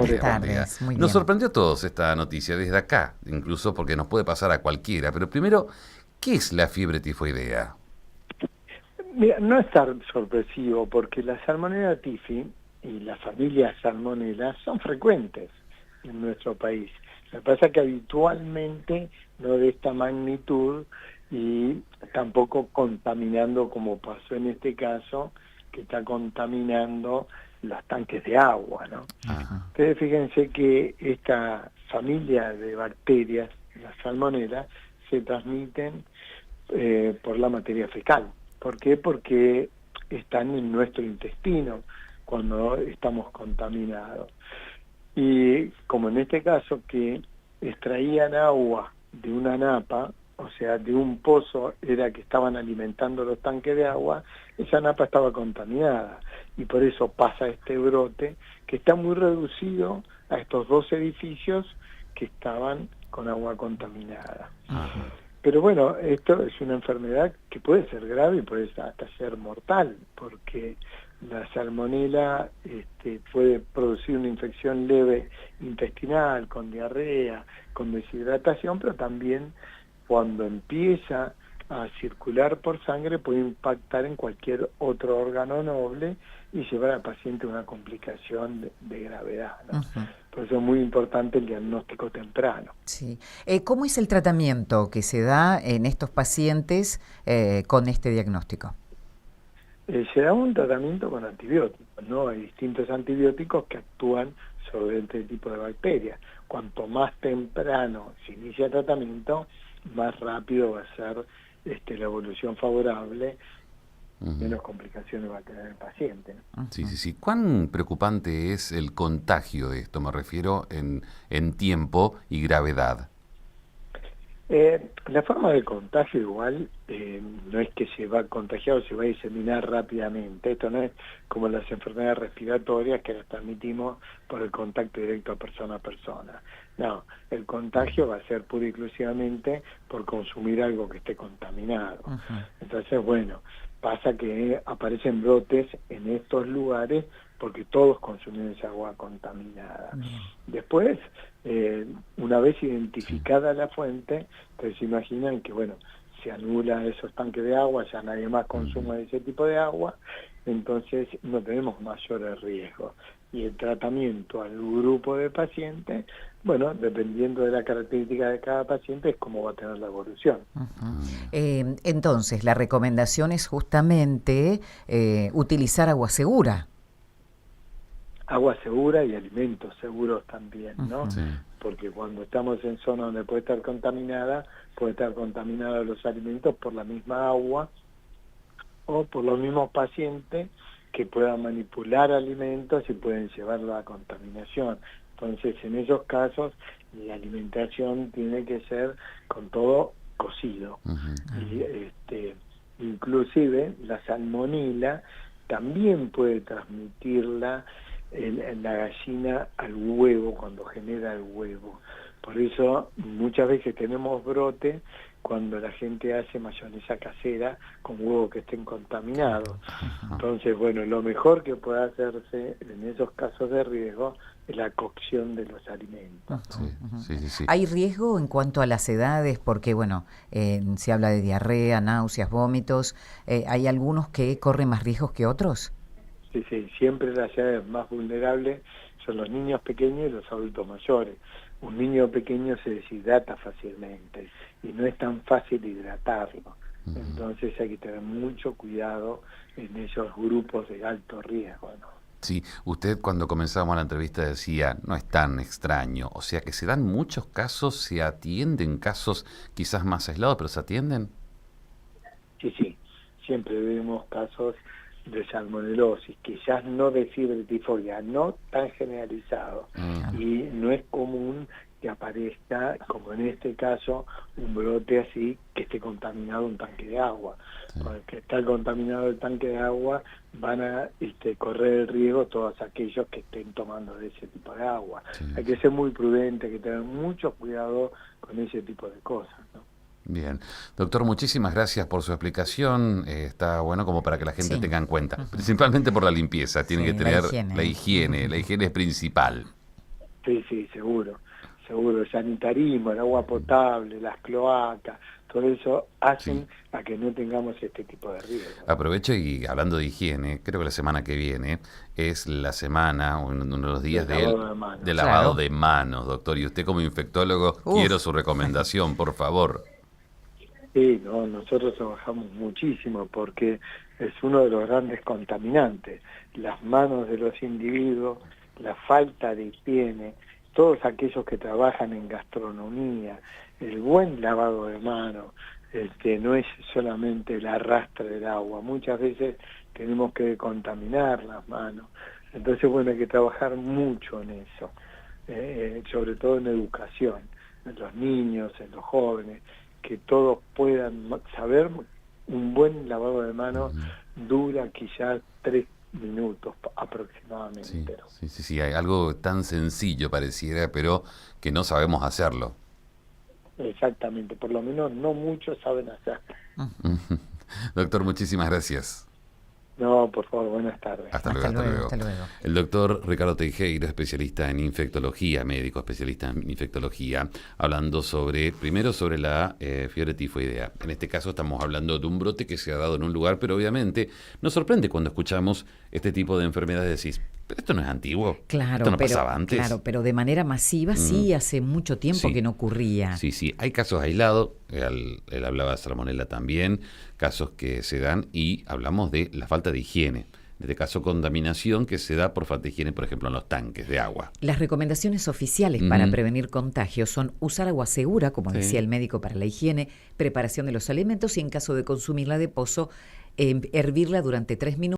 Buenas Buen día. tardes, muy Nos bien. sorprendió a todos esta noticia desde acá, incluso porque nos puede pasar a cualquiera. Pero primero, ¿qué es la fiebre tifoidea? Mira, no es tan sorpresivo porque la Salmonella Typhi y la familia Salmonella son frecuentes en nuestro país. Lo que pasa es que habitualmente no de esta magnitud y tampoco contaminando como pasó en este caso, que está contaminando los tanques de agua, ¿no? Ah, Ustedes fíjense que esta familia de bacterias, la Salmonella, se transmiten por la materia fecal. ¿Por qué? Porque están en nuestro intestino cuando estamos contaminados. Y como en este caso que extraían agua de una napa, o sea, de un pozo, era que estaban alimentando los tanques de agua, esa napa estaba contaminada. Y por eso pasa este brote, que está muy reducido a estos dos edificios que estaban con agua contaminada. ajá. Pero bueno, esto es una enfermedad que puede ser grave y puede hasta ser mortal, porque la salmonela puede producir una infección leve intestinal, con diarrea, con deshidratación, pero también cuando empieza a circular por sangre puede impactar en cualquier otro órgano noble y llevar al paciente a una complicación de gravedad, ¿no? Ujú, Por eso es muy importante el diagnóstico temprano. sí. ¿Cómo es el tratamiento que se da en estos pacientes con este diagnóstico? Se da un tratamiento con antibióticos, ¿no? Hay distintos antibióticos que actúan sobre este tipo de bacterias. Cuanto más temprano se inicia el tratamiento, más rápido va a ser la evolución favorable, Ujú. menos complicaciones va a tener el paciente, ¿no? Sí, Ujú. sí, sí. ¿Cuán preocupante es el contagio de esto? Me refiero en tiempo y gravedad. La forma de contagio igual no es que se va a contagiar o se va a diseminar rápidamente. Esto no es como las enfermedades respiratorias que las transmitimos por el contacto directo a persona. No, el contagio va a ser pura y exclusivamente por consumir algo que esté contaminado. Ujú. Entonces, bueno, pasa que aparecen brotes en estos lugares porque todos consumen esa agua contaminada. Bien. Después, una vez Sí. identificada la fuente, entonces imaginan que, bueno, se anula esos tanques de agua, ya nadie más Ujú. consuma ese tipo de agua, entonces no tenemos mayores riesgos. Y el tratamiento al grupo de pacientes, bueno, dependiendo de la característica de cada paciente, es cómo va a tener la evolución. Ujú. Ah, Entonces, la recomendación es justamente utilizar agua segura. Agua segura y alimentos seguros también, ¿no? Ujú. sí. Porque cuando estamos en zona donde puede estar contaminada los alimentos por la misma agua o por los mismos pacientes que puedan manipular alimentos y pueden llevar la contaminación. Entonces, en esos casos, la alimentación tiene que ser con todo cocido. Ujú. Y inclusive la salmonela también puede transmitirla en la gallina al huevo cuando genera el huevo. Por eso muchas veces tenemos brote cuando la gente hace mayonesa casera con huevos que estén contaminados. Ajá. Entonces, bueno, lo mejor que puede hacerse en esos casos de riesgo es la cocción de los alimentos, Ujú, ¿no? Sí, ujú. sí, sí, sí. ¿Hay riesgo en cuanto a las edades? Porque, bueno, se habla de diarrea, náuseas, vómitos. ¿Hay algunos que corren más riesgos que otros? Sí, sí, siempre las edades más vulnerables son los niños pequeños y los adultos mayores. Un niño pequeño se deshidrata fácilmente y no es tan fácil hidratarlo. Ujú. Entonces hay que tener mucho cuidado en esos grupos de alto riesgo, ¿no? Sí, usted cuando comenzábamos la entrevista decía, no es tan extraño, o sea que se dan muchos casos, se atienden casos quizás más aislados, pero se atienden. Sí, sí, siempre vemos casos de salmonelosis, quizás no de fiebre tifoidea, no tan generalizado, Ujú. y no es común que aparezca, como en este caso, un brote así que esté contaminado un tanque de agua. Sí, Porque está contaminado el tanque de agua, van a correr el riesgo todos aquellos que estén tomando de ese tipo de agua. sí, Hay sí. que ser muy prudente, hay que tener mucho cuidado con ese tipo de cosas, ¿no? Bien. Doctor, muchísimas gracias por su explicación. Está bueno como para que la gente Sí. tenga en cuenta, Ujú. principalmente por la limpieza. Tiene que Sí, la tener higiene. la higiene es principal. Sí, sí, seguro, seguro. El sanitarismo, el agua potable, las cloacas, todo eso hacen a que no tengamos este tipo de riesgos. Aprovecho y hablando de higiene, creo que la semana que viene es la semana, uno de los días Del lavado de manos. de lavado Claro. de manos, doctor. Y usted como infectólogo, Uf. quiero su recomendación, por favor. Sí, no, nosotros trabajamos muchísimo porque es uno de los grandes contaminantes. Las manos de los individuos, la falta de higiene, todos aquellos que trabajan en gastronomía, el buen lavado de manos, no es solamente el arrastre del agua, muchas veces tenemos que contaminar las manos. Entonces, bueno, hay que trabajar mucho en eso, sobre todo en educación, en los niños, en los jóvenes, que todos puedan saber. Un buen lavado de manos dura quizás 3 minutos aproximadamente. Sí, Pero sí, sí, sí, hay algo tan sencillo pareciera, pero que no sabemos hacerlo. exactamente, por lo menos no muchos saben hacerlo. Doctor, muchísimas gracias. No, por favor, buenas tardes. Hasta Hasta luego, hasta luego, luego. hasta luego. El doctor Ricardo Teijeiro, especialista en infectología, médico especialista en infectología, hablando primero sobre la fiebre tifoidea. En este caso estamos hablando de un brote que se ha dado en un lugar, pero obviamente nos sorprende cuando escuchamos este tipo de enfermedades. Decís, pero esto no es antiguo, Claro, esto no pero, pasaba antes. claro, pero de manera masiva sí, hace mucho tiempo Sí. que no ocurría. Sí, sí, hay casos aislados, él hablaba de salmonela también, casos que se dan y hablamos de la falta de higiene. En este caso, contaminación que se da por falta de higiene, por ejemplo, en los tanques de agua. Las recomendaciones oficiales para prevenir contagios son usar agua segura, como Sí. decía el médico, para la higiene, preparación de los alimentos y en caso de consumirla de pozo, hervirla durante 3 minutos.